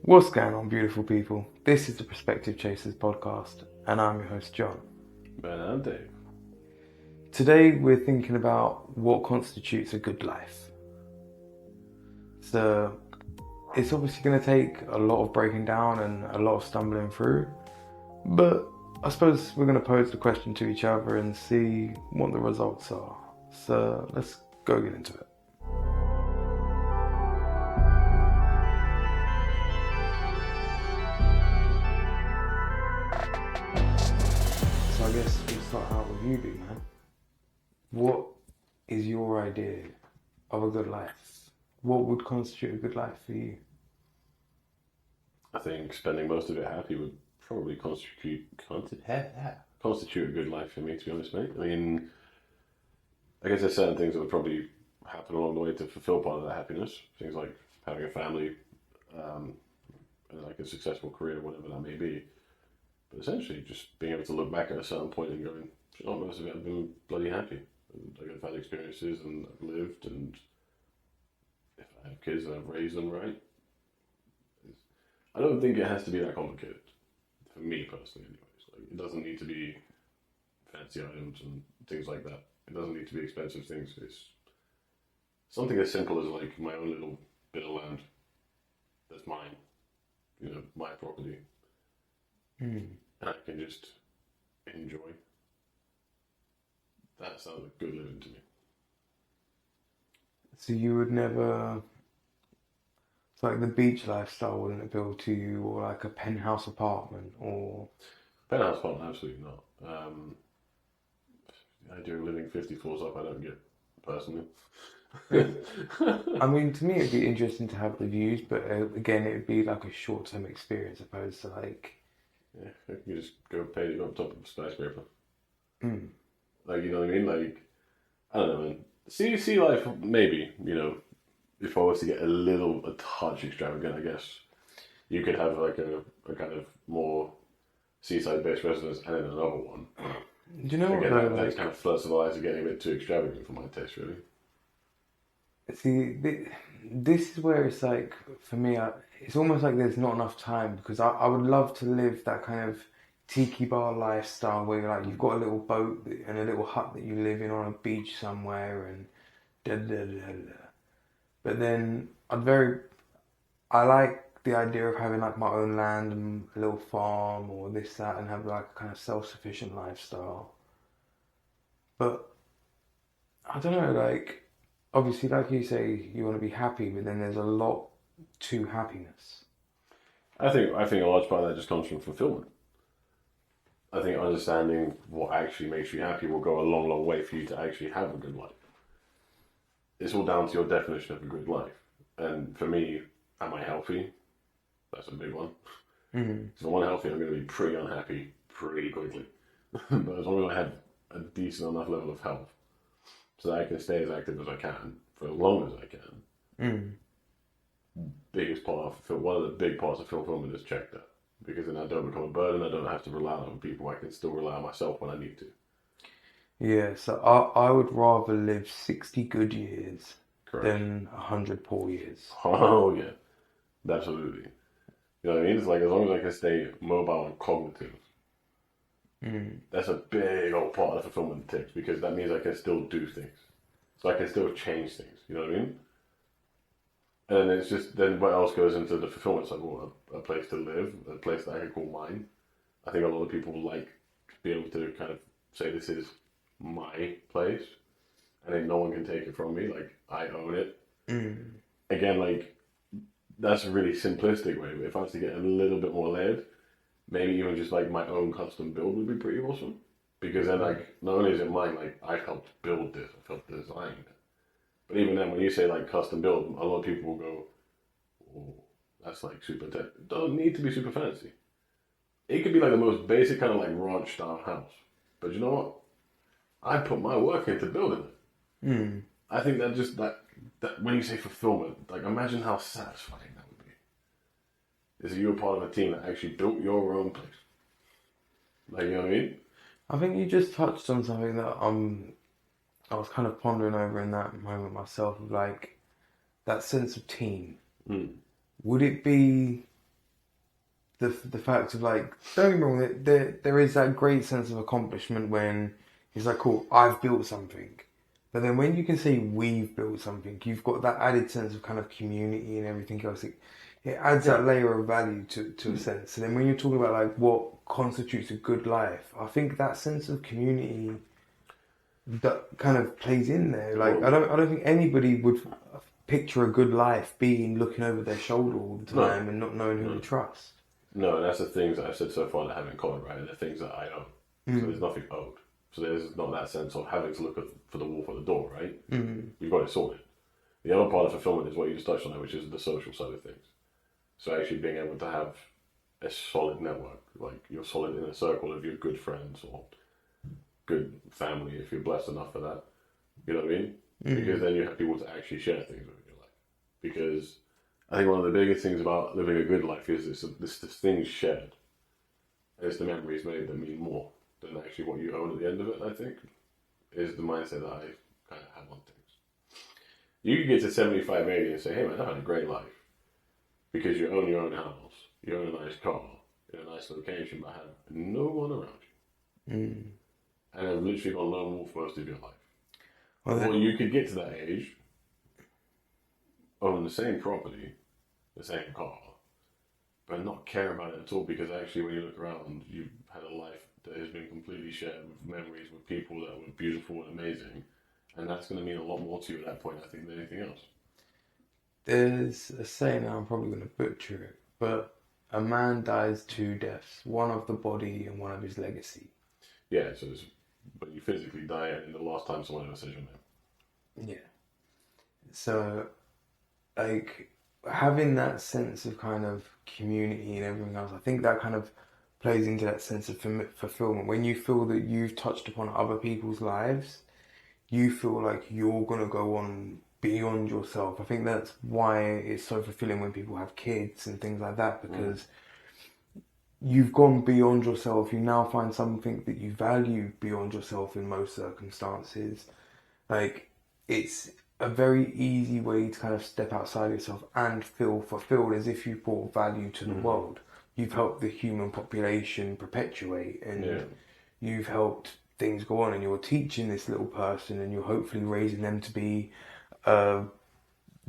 What's going on, beautiful people? This is the Perspective Chasers podcast, and I'm your host, John. And I'm Dave. Today, we're thinking about what constitutes a good life. So, it's obviously going to take a lot of breaking down and a lot of stumbling through, but I suppose we're going to pose the question to each other and see what the results are. So, let's go get into it. So I guess we'll start out with you, big man. What is your idea of a good life? What would constitute a good life for you? I think spending most of it happy would probably constitute a good life for me, to be honest, mate. I mean, I guess there's certain things that would probably happen along the way to fulfill part of that happiness. Things like having a family, and like a successful career, whatever that may be. But essentially, just being able to look back at a certain point and going, most of it I've been bloody happy. And I've had experiences and I've lived, and if I have kids and I've raised them right. I don't think it has to be that complicated. For me personally, anyways. Like, it doesn't need to be fancy items and things like that. It doesn't need to be expensive things. It's something as simple as like my own little bit of land that's mine. My property. And I can just enjoy. That sounds like good living to me. So you would never... It's like the beach lifestyle wouldn't appeal to you, or like a penthouse apartment, or... Penthouse apartment, absolutely not. The idea of living 50 floors up, I don't get, personally. I mean, to me it'd be interesting to have the views, but again, it would be like a short-term experience opposed to like... Yeah, you just go pay to go up top of a skyscraper. Mm. Like, you know what I mean? Like, I don't know, man. See life, maybe, if I was to get a touch extravagant, I guess, you could have like a kind of more seaside-based residence and then another one. Do you know what, again, though, that's kind of flirts with the lines of getting a bit too extravagant for my taste, really. See, this is where it's like, for me, it's almost like there's not enough time, because I would love to live that kind of tiki bar lifestyle where you've got a little boat and a little hut that you live in on a beach somewhere and da da da da. But then I like the idea of having like my own land and a little farm or this, that, and have like a kind of self-sufficient lifestyle. But I don't know, like, obviously, like you say, you want to be happy, but then there's a lot to happiness. I think a large part of that just comes from fulfillment. I think understanding what actually makes you happy will go a long, long way for you to actually have a good life. It's all down to your definition of a good life. And for me, am I healthy? That's a big one. Mm-hmm. If I'm unhealthy, I'm going to be pretty unhappy pretty quickly. But as long as I have a decent enough level of health, so that I can stay as active as I can for as long as I can. One of the big parts of fulfillment is check that. Because then I don't become a burden, I don't have to rely on other people, I can still rely on myself when I need to. Yeah, so I would rather live 60 good years than 100 poor years. Oh, yeah. Absolutely. You know what I mean? It's like as long as I can stay mobile and cognitive, that's a big old part of the fulfillment tips, because that means I can still do things. So I can still change things, you know what I mean? And it's just, then what else goes into the fulfillment? It's like, well, a place to live, a place that I can call mine. I think a lot of people like to be able to kind of say, this is my place, and then no one can take it from me, like, I own it. Again, like, that's a really simplistic way, but if I was to get a little bit more layered, maybe even just like my own custom build would be pretty awesome. Because then, like, not only is it mine, like, I helped build this, I helped design it. But even then, when you say like custom build, a lot of people will go, oh, that's like super tech. It doesn't need to be super fancy. It could be like the most basic kind of like ranch style house. But you know what? I put my work into building it. I think that when you say fulfillment, like, imagine how satisfying that would be. Is that you're part of a team that actually built your own place. Like, you know what I mean? I think you just touched on something that I was kind of pondering over in that moment myself, of like that sense of team. Would it be the fact of like, don't get me wrong, there is that great sense of accomplishment when it's like, cool, I've built something. But then when you can say we've built something, you've got that added sense of kind of community and everything else. It adds that layer of value to a sense. And then when you're talking about like what constitutes a good life, I think that sense of community that kind of plays in there. Like I don't think anybody would picture a good life being looking over their shoulder all the time and not knowing who to trust. No, that's the things that I've said so far that have in common, right? They're things that I own. So there's nothing owed. So there's not that sense of having to look for the wolf at the door, right? You've got it sorted. The other part of fulfillment is what you just touched on, which is the social side of things. So actually being able to have a solid network, like you're solid in a circle of your good friends or good family, if you're blessed enough for that. You know what I mean? Because then you have people to actually share things with in your life. Because I think one of the biggest things about living a good life is this things shared. And it's the memories made that mean more than actually what you own at the end of it, I think, is the mindset that I kind of have on things. You could get to 75, 80 and say, hey man, I had a great life. Because you own your own house, you own a nice car, in a nice location, but have no one around you. And have literally got no more for most of your life. Or you could get to that age, own the same property, the same car, but not care about it at all because actually when you look around, you've had a life that has been completely shared with memories with people that were beautiful and amazing. And that's going to mean a lot more to you at that point, I think, than anything else. There's a saying, I'm probably going to butcher it, but a man dies two deaths, one of the body and one of his legacy. Yeah, so but you physically die and the last time someone ever says your name. Yeah. So, like, having that sense of kind of community and everything else, I think that kind of plays into that sense of fulfillment. When you feel that you've touched upon other people's lives, you feel like you're going to go on beyond yourself. I think that's why it's so fulfilling when people have kids and things like that, because you've gone beyond yourself. You now find something that you value beyond yourself in most circumstances. Like, it's a very easy way to kind of step outside yourself and feel fulfilled as if you brought value to the world. You've helped the human population perpetuate and you've helped things go on and you're teaching this little person and you're hopefully raising them to be a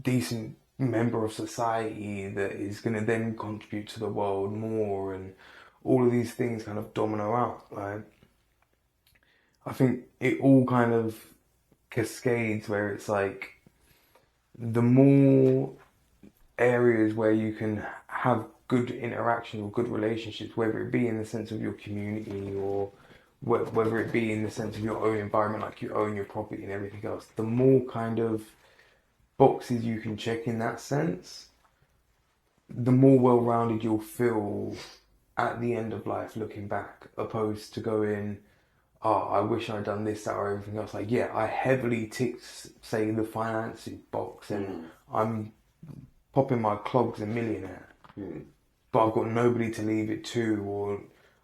decent member of society that is going to then contribute to the world more, and all of these things kind of domino out. Like, I think it all kind of cascades where it's like the more areas where you can have good interactions or good relationships, whether it be in the sense of your community or whether it be in the sense of your own environment, like you own your property and everything else, the more kind of boxes you can check in that sense, the more well-rounded you'll feel at the end of life looking back, opposed to going, oh, I wish I'd done this, that, or everything else. Like, yeah, I heavily ticked, say, the finances box and I'm popping my clogs a millionaire, but I've got nobody to leave it to, or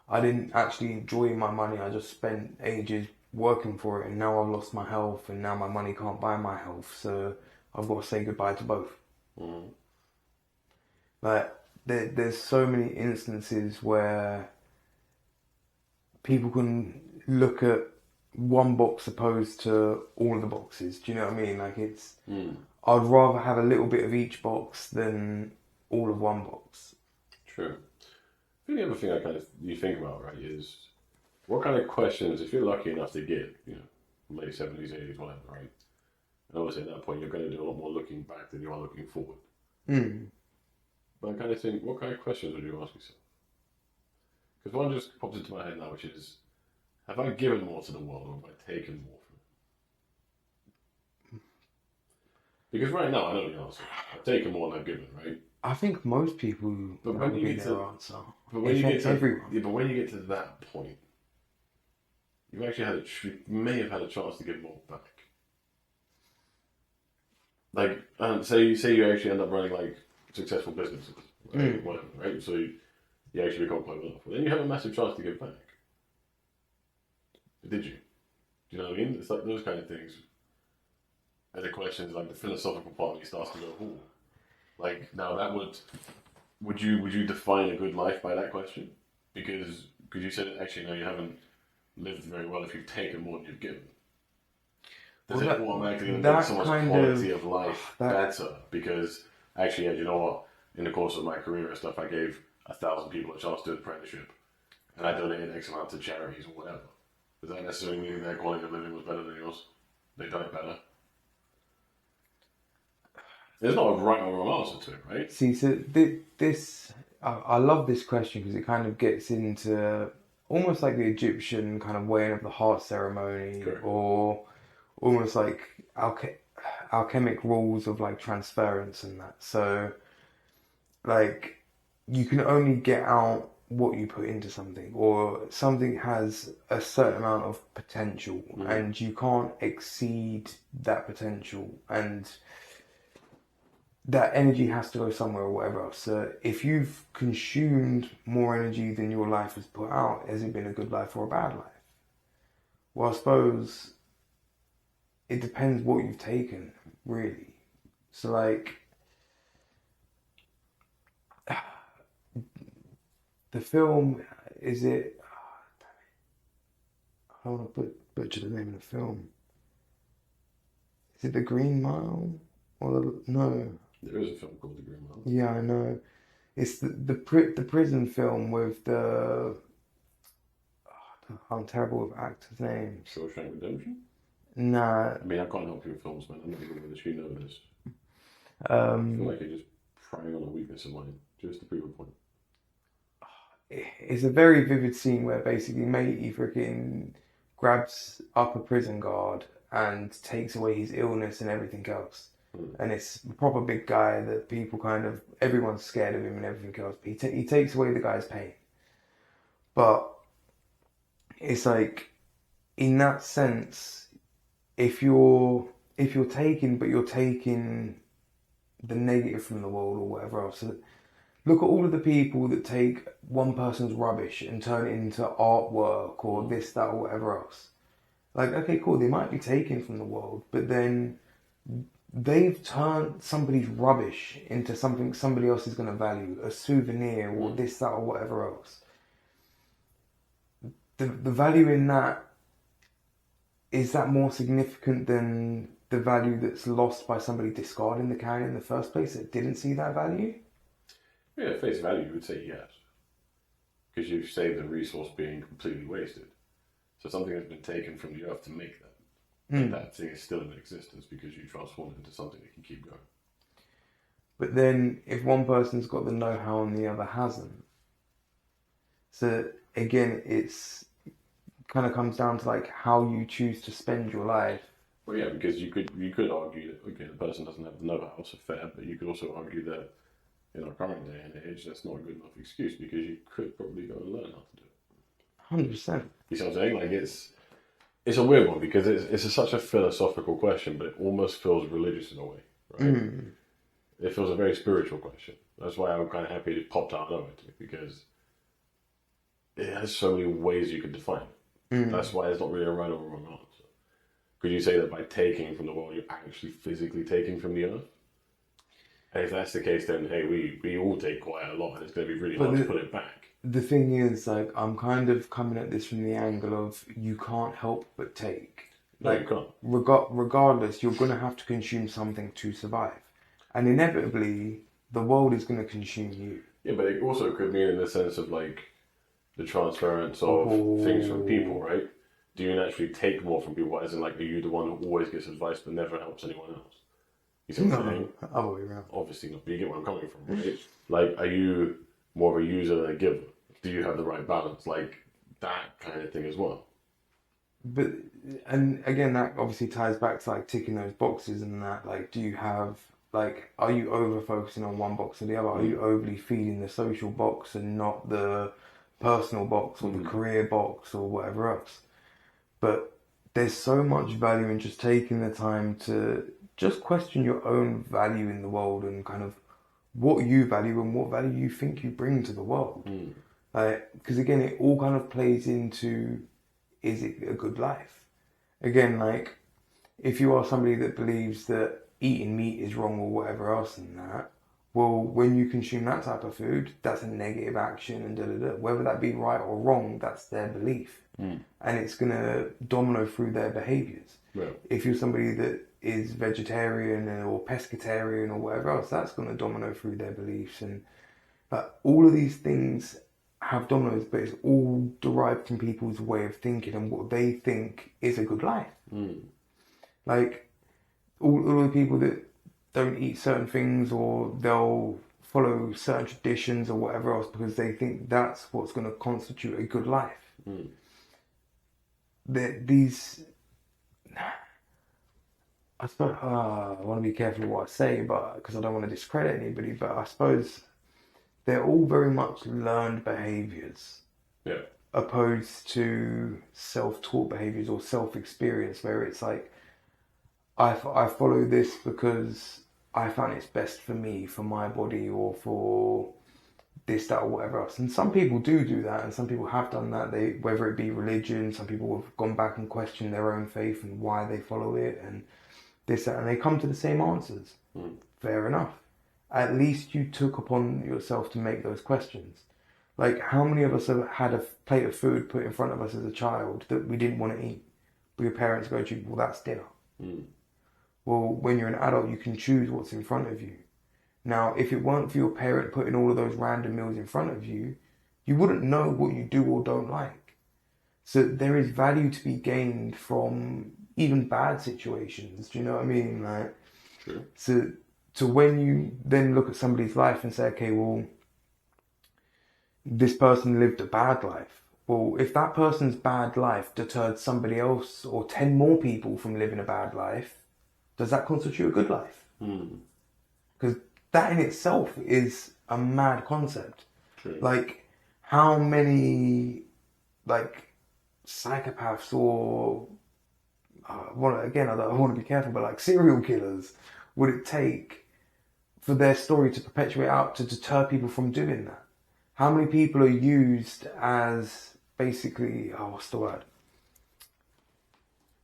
I didn't actually enjoy my money. I just spent ages working for it and now I've lost my health and now my money can't buy my health. So I've got to say goodbye to both. Like, there's so many instances where people can look at one box opposed to all of the boxes. Do you know what I mean? Like, it's, I'd rather have a little bit of each box than all of one box. True. I think the other thing you think about, right, is what kind of questions, if you're lucky enough to get, late 70s, 80s, whatever, right? And obviously at that point you're going to do a lot more looking back than you are looking forward. But I kind of think, what kind of questions would you ask yourself? Because one just pops into my head now, which is, have I given more to the world or have I taken more from it? Because right now I know the answer. I've taken more than I've given, right? I think most people but that would be their answer. But when you get to everyone. Yeah, but when you get to that point, you've actually you may have had a chance to give more back. Like, say you actually end up running like successful businesses, right? Whatever, right? So you actually become quite well. Then you have a massive chance to give back. Did you? Do you know what I mean? It's like those kind of things. And the questions, like the philosophical part of me starts to go, ooh. Like, now that would Would you define a good life by that question? Because you said actually no, you haven't lived very well if you've taken more than you've given. Does Well, it that automatically make that someone's kind quality of of life that better? Because actually, yeah, you know what? In the course of my career and stuff, I gave 1,000 people a chance to do an apprenticeship, and I donated X amount to charities or whatever. Does that necessarily mean their quality of living was better than yours? They done it better. There's not a right or wrong answer to it, right? see. So this I love this question because it kind of gets into almost like the Egyptian kind of weighing of the heart ceremony, Correct. or almost like alchemic rules of like transference and that. So like you can only get out what you put into something, or something has a certain amount of potential, Mm-hmm. and you can't exceed that potential, and that energy has to go somewhere or whatever else. So if you've consumed more energy than your life has put out, has it been a good life or a bad life? Well, I suppose it depends what you've taken, really. So like the film, is it? I don't want to butcher the name of the film. Is it The Green Mile? Or no? There is a film called The Green Mile. Yeah, I know. It's the prison film with the. I'm terrible with actors' names. Shawshank Redemption. Nah. I mean, I can't help you with films, man. I'm not even going to you know this. I feel Um, like you're just preying on a weakness of mine, just to prove a point. it's a very vivid scene where basically Matey freaking grabs up a prison guard and takes away his illness and everything else. Hmm. And it's a proper big guy that people kind of, everyone's scared of him and everything else. But he takes away the guy's pain. But it's like, in that sense, if you're taking, but you're taking the negative from the world or whatever else. So look at all of the people that take one person's rubbish and turn it into artwork or this, that, or whatever else. Like, okay, cool, they might be taken from the world, but then they've turned somebody's rubbish into something somebody else is going to value, a souvenir or this, that, or whatever else. The value in that, is that more significant than the value that's lost by somebody discarding the can in the first place that didn't see that value? Yeah, at face value, you would say yes. Because you've saved a resource being completely wasted. So something has been taken from the earth to make that. But that thing is still in existence because you transformed it into something that can keep going. But then, if one person's got the know-how and the other hasn't, so again, it's kind of comes down to like how you choose to spend your life. Well, yeah, because you could argue that okay, the person doesn't have the know-how, so fair. But you could also argue that in our current day and age, that's not a good enough excuse because you could probably go and learn how to do it. 100%. You see what I'm saying? Like it's a weird one because such a philosophical question, but it almost feels religious in a way, right? It feels a very spiritual question. That's why I'm kind of happy it popped out of it because it has so many ways you could define it. That's why there's not really a right or wrong answer. Could you say that by taking from the world, you're actually physically taking from the earth? And if that's the case, then hey, we all take quite a lot, and it's going to be really hard to put it back. The thing is, like, I'm kind of coming at this from the angle of you can't help but take. No, Like, you can't. Regardless, you're going to have to consume something to survive. And inevitably, the world is going to consume you. Yeah, but it also could mean in the sense of like the transference of things from people, right? Do you naturally take more from people? As in, like, are you the one who always gets advice but never helps anyone else? You see what I'm saying? Other way around. Obviously not, but you get where I'm coming from, right? Like, are you more of a user than a giver? Do you have the right balance? Like, that kind of thing as well. But, and again, that obviously ties back to like ticking those boxes and that. Like, do you have, like, are you over focusing on one box or the other? Are you overly feeding the social box and not the personal box or the career box or whatever else? But there's so much value in just taking the time to just question your own value in the world and kind of what you value and what value you think you bring to the world. Because again, it all kind of plays into, is it a good life? Again, like, if you are somebody that believes that eating meat is wrong or whatever else than that, Well, when you consume that type of food, that's a negative action and da da da. Whether that be right or wrong, that's their belief. And it's going to domino through their behaviors. Yeah. If you're somebody that is vegetarian or pescatarian or whatever else, that's going to domino through their beliefs. And but all of these things have dominoes, but it's all derived from people's way of thinking and what they think is a good life. Like all the people that don't eat certain things, or they'll follow certain traditions or whatever else because they think that's what's going to constitute a good life. These, I suppose, I want to be careful what I say, but because I don't want to discredit anybody, but I suppose they're all very much learned behaviors. Yeah. Opposed to self-taught behaviors or self-experience, where it's like, I follow this because I found it's best for me, for my body, or for this, that, or whatever else. And some people do that, and some people have done that. They, whether it be religion, some people have gone back and questioned their own faith and why they follow it, and this, that, and they come to the same answers. Fair enough. At least you took upon yourself to make those questions. Like, how many of us have had a plate of food put in front of us as a child that we didn't want to eat? But your parents go to you, well, that's dinner. Well, when you're an adult, you can choose what's in front of you. Now, if it weren't for your parent putting all of those random meals in front of you, you wouldn't know what you do or don't like. So there is value to be gained from even bad situations. Do you know what I mean? Like, True. So when you then look at somebody's life and say, okay, well, this person lived a bad life. Well, if that person's bad life deterred somebody else or 10 more people from living a bad life, does that constitute a good life? Because that in itself is a mad concept. True. Like, how many, like, psychopaths or, again, I want to be careful, but like serial killers would it take for their story to perpetuate out to deter people from doing that? How many people are used as basically, what's the word?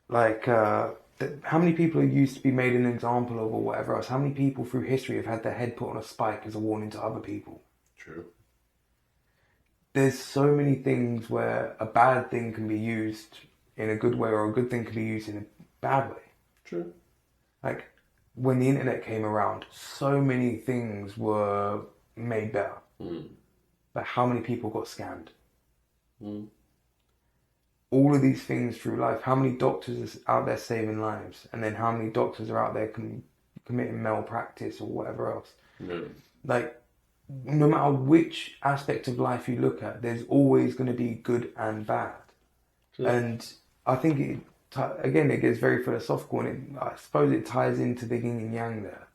Like, how many people are used to be made an example of or whatever else? How many people through history have had their head put on a spike as a warning to other people? True. There's so many things where a bad thing can be used in a good way or a good thing can be used in a bad way. True. Like, when the internet came around, so many things were made better. But how many people got scammed? All of these things through life. How many doctors are out there saving lives? And then how many doctors are out there committing malpractice or whatever else? Like, no matter which aspect of life you look at, there's always going to be good and bad. And I think, again, it gets very philosophical, and I suppose it ties into the yin and yang there.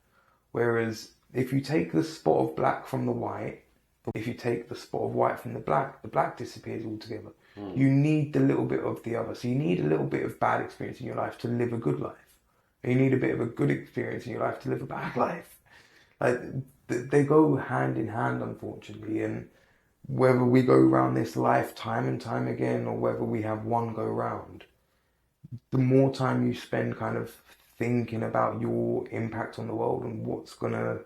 Whereas if you take the spot of black from the white, if you take the spot of white from the black disappears altogether. You need the little bit of the other. So you need a little bit of bad experience in your life to live a good life. And you need a bit of a good experience in your life to live a bad life. Like, they go hand in hand, unfortunately. And whether we go around this life time and time again, or whether we have one go round, the more time you spend kind of thinking about your impact on the world and what's going to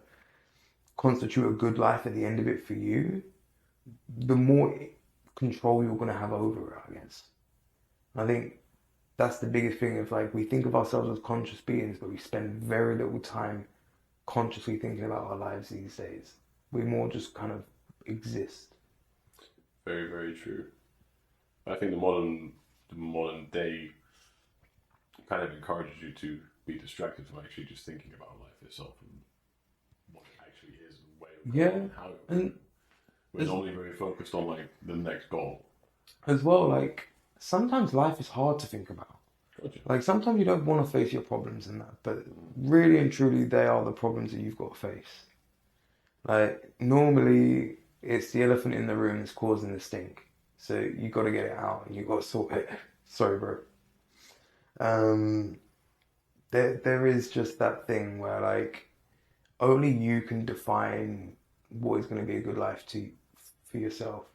constitute a good life at the end of it for you, the more control you're going to have over it, I guess. I think that's the biggest thing of, like, we think of ourselves as conscious beings, but we spend very little time consciously thinking about our lives these days. We more just kind of exist. Very, very true. I think the modern day kind of encourages you to be distracted from actually just thinking about life itself and what it actually is and where it goes and how it goes. We're normally very focused on, like, the next goal. As well, like, sometimes life is hard to think about. Gotcha. Like, sometimes you don't want to face your problems and that, but really and truly, they are the problems that you've got to face. Like, normally, it's the elephant in the room that's causing the stink. So you got to get it out and you got to sort it. Sorry, bro. There is just that thing where, like, only you can define what is going to be a good life for yourself.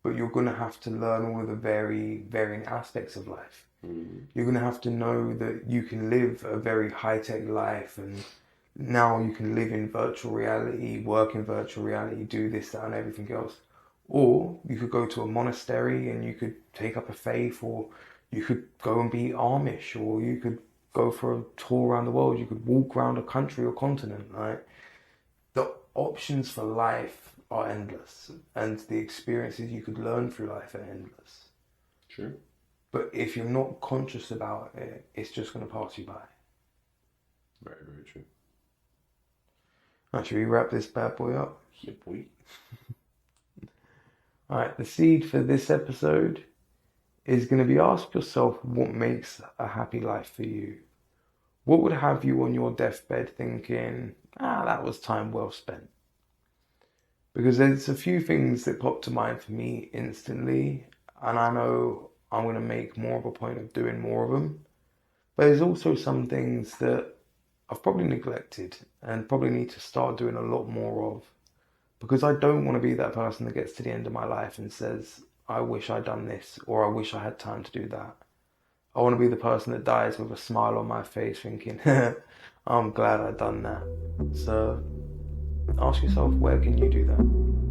But you're going to have to learn all of the varying aspects of life. You're going to have to know that you can live a very high-tech life and Now you can live in virtual reality, work in virtual reality, do this, that, and everything else. Or you could go to a monastery and you could take up a faith, or you could go and be Amish, or you could go for a tour around the world. You could walk around a country or continent, right? The options for life are endless, and the experiences you could learn through life are endless. True. But if you're not conscious about it, it's just going to pass you by. Very, very true. Right, should we wrap this bad boy up? Yeah, boy. Alright, the seed for this episode is going to be ask yourself what makes a happy life for you. What would have you on your deathbed thinking, that was time well spent? Because there's a few things that pop to mind for me instantly, and I know I'm going to make more of a point of doing more of them. But there's also some things that I've probably neglected and probably need to start doing a lot more of. Because I don't want to be that person that gets to the end of my life and says, I wish I'd done this, or I wish I had time to do that. I want to be the person that dies with a smile on my face thinking, I'm glad I'd done that. So ask yourself, where can you do that?